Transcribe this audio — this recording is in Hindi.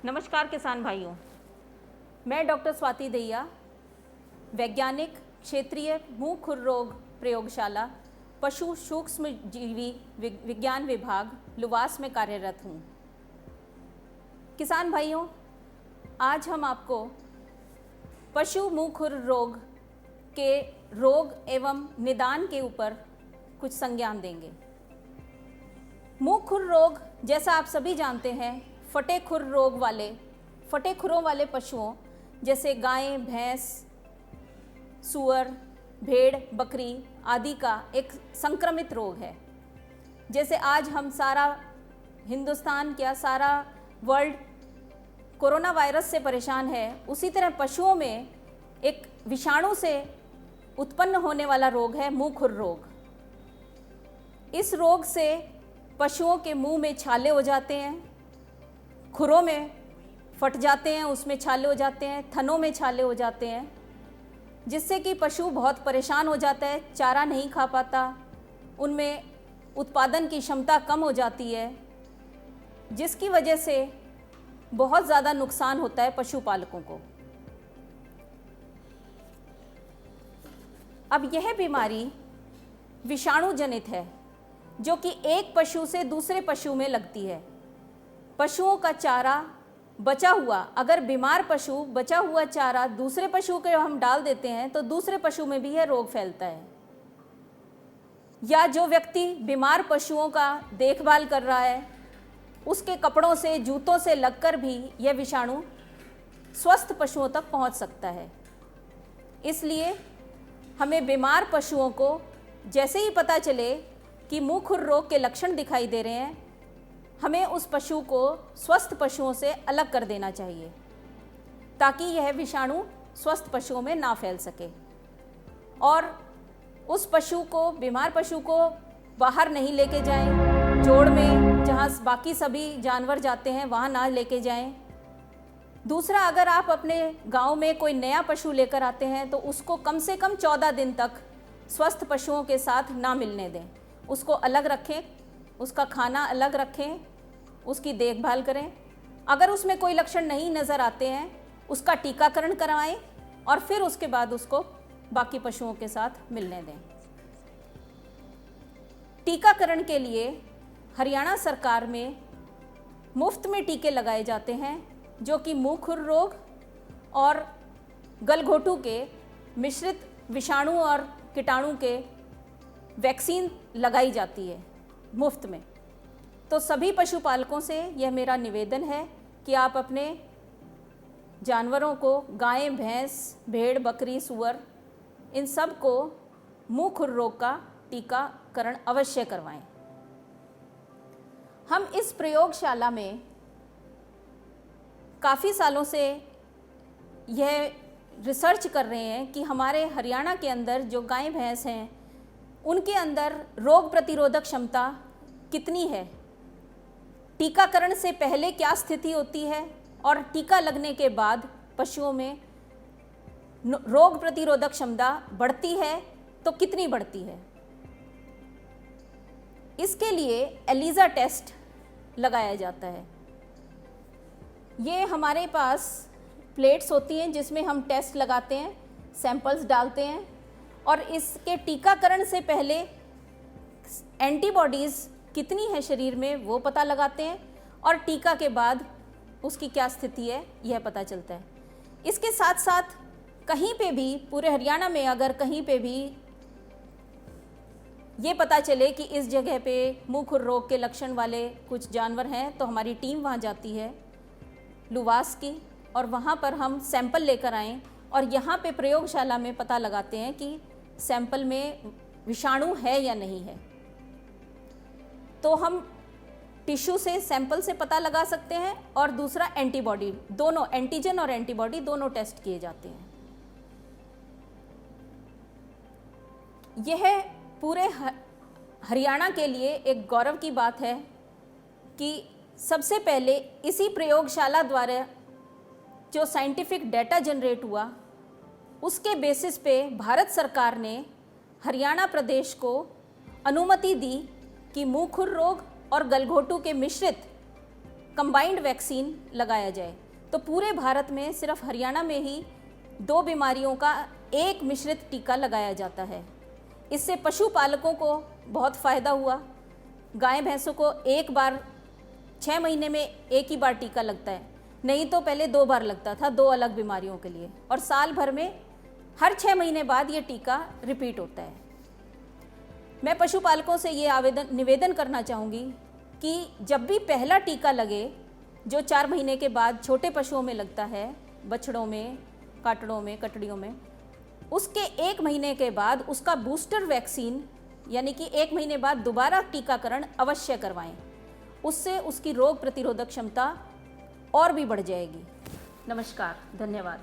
नमस्कार किसान भाइयों, मैं डॉक्टर स्वाति दहिया, वैज्ञानिक क्षेत्रीय मुंह खुर रोग प्रयोगशाला पशु सूक्ष्म जीवी विज्ञान विभाग लुवास में कार्यरत हूँ। किसान भाइयों, आज हम आपको पशु मुंह खुर रोग के रोग एवं निदान के ऊपर कुछ संज्ञान देंगे। मुंह खुर रोग, जैसा आप सभी जानते हैं, फटे खुरों वाले पशुओं जैसे गाय, भैंस, सूअर, भेड़, बकरी आदि का एक संक्रमित रोग है। जैसे आज हम सारा हिंदुस्तान, क्या सारा वर्ल्ड कोरोना वायरस से परेशान है, उसी तरह पशुओं में एक विषाणु से उत्पन्न होने वाला रोग है मुंह खुर रोग। इस रोग से पशुओं के मुंह में छाले हो जाते हैं, खुरों में फट जाते हैं, उसमें छाले हो जाते हैं, थनों में छाले हो जाते हैं, जिससे कि पशु बहुत परेशान हो जाता है, चारा नहीं खा पाता, उनमें उत्पादन की क्षमता कम हो जाती है, जिसकी वजह से बहुत ज़्यादा नुकसान होता है पशुपालकों को। अब यह बीमारी विषाणु जनित है, जो कि एक पशु से दूसरे पशु में लगती है। पशुओं का चारा बचा हुआ, अगर बीमार पशु बचा हुआ चारा दूसरे पशु के हम डाल देते हैं तो दूसरे पशु में भी यह रोग फैलता है। या जो व्यक्ति बीमार पशुओं का देखभाल कर रहा है, उसके कपड़ों से, जूतों से लगकर भी यह विषाणु स्वस्थ पशुओं तक पहुंच सकता है। इसलिए हमें बीमार पशुओं को जैसे ही पता चले कि मुंह खुर रोग के लक्षण दिखाई दे रहे हैं, हमें उस पशु को स्वस्थ पशुओं से अलग कर देना चाहिए, ताकि यह विषाणु स्वस्थ पशुओं में ना फैल सके। और उस पशु को, बीमार पशु को बाहर नहीं लेके जाएं, जोड़ में जहाँ बाकी सभी जानवर जाते हैं वहाँ ना लेके जाएं। दूसरा, अगर आप अपने गांव में कोई नया पशु लेकर आते हैं तो उसको कम से कम 14 दिन तक स्वस्थ पशुओं के साथ ना मिलने दें, उसको अलग रखें, उसका खाना अलग रखें, उसकी देखभाल करें। अगर उसमें कोई लक्षण नहीं नज़र आते हैं, उसका टीकाकरण करवाएं और फिर उसके बाद उसको बाकी पशुओं के साथ मिलने दें। टीकाकरण के लिए हरियाणा सरकार में मुफ्त में टीके लगाए जाते हैं, जो कि मुंह खुर रोग और गलघोटू के मिश्रित विषाणु और कीटाणु के वैक्सीन लगाई जाती है मुफ्त में। तो सभी पशुपालकों से यह मेरा निवेदन है कि आप अपने जानवरों को, गाय, भैंस, भेड़, बकरी, सूअर, इन सब को मुंह खुर रोग का टीकाकरण अवश्य करवाएं। हम इस प्रयोगशाला में काफ़ी सालों से यह रिसर्च कर रहे हैं कि हमारे हरियाणा के अंदर जो गाय भैंस हैं, उनके अंदर रोग प्रतिरोधक क्षमता कितनी है, टीकाकरण से पहले क्या स्थिति होती है और टीका लगने के बाद पशुओं में रोग प्रतिरोधक क्षमता बढ़ती है तो कितनी बढ़ती है। इसके लिए एलिजा टेस्ट लगाया जाता है। ये हमारे पास प्लेट्स होती हैं जिसमें हम टेस्ट लगाते हैं, सैंपल्स डालते हैं और इसके टीकाकरण से पहले एंटीबॉडीज़ कितनी है शरीर में वो पता लगाते हैं और टीका के बाद उसकी क्या स्थिति है यह पता चलता है। इसके साथ साथ कहीं पे भी, पूरे हरियाणा में अगर कहीं पे भी ये पता चले कि इस जगह पे मुंह खुर रोग के लक्षण वाले कुछ जानवर हैं, तो हमारी टीम वहाँ जाती है लुवास की, और वहाँ पर हम सैंपल लेकर आएँ और यहाँ पे प्रयोगशाला में पता लगाते हैं कि सैंपल में विषाणु है या नहीं है। तो हम टिश्यू से, सैंपल से पता लगा सकते हैं और दूसरा एंटीबॉडी, दोनों एंटीजन और एंटीबॉडी दोनों टेस्ट किए जाते हैं। यह पूरे हरियाणा के लिए एक गौरव की बात है कि सबसे पहले इसी प्रयोगशाला द्वारा जो साइंटिफिक डाटा जनरेट हुआ, उसके बेसिस पे भारत सरकार ने हरियाणा प्रदेश को अनुमति दी कि मुंह खुर रोग और गलघोटू के मिश्रित कंबाइंड वैक्सीन लगाया जाए। तो पूरे भारत में सिर्फ हरियाणा में ही 2 बीमारियों का एक मिश्रित टीका लगाया जाता है। इससे पशुपालकों को बहुत फ़ायदा हुआ। गाय भैंसों को एक बार 6 महीने में एक ही बार टीका लगता है, नहीं तो पहले 2 बार लगता था 2 अलग बीमारियों के लिए, और साल भर में हर 6 महीने बाद ये टीका रिपीट होता है। मैं पशुपालकों से ये निवेदन करना चाहूँगी कि जब भी पहला टीका लगे, जो 4 महीने के बाद छोटे पशुओं में लगता है, बछड़ों में, काटड़ों में, कटड़ियों में, उसके 1 महीने के बाद उसका बूस्टर वैक्सीन यानी कि 1 महीने बाद दोबारा टीकाकरण अवश्य करवाएं। उससे उसकी रोग प्रतिरोधक क्षमता और भी बढ़ जाएगी। नमस्कार, धन्यवाद।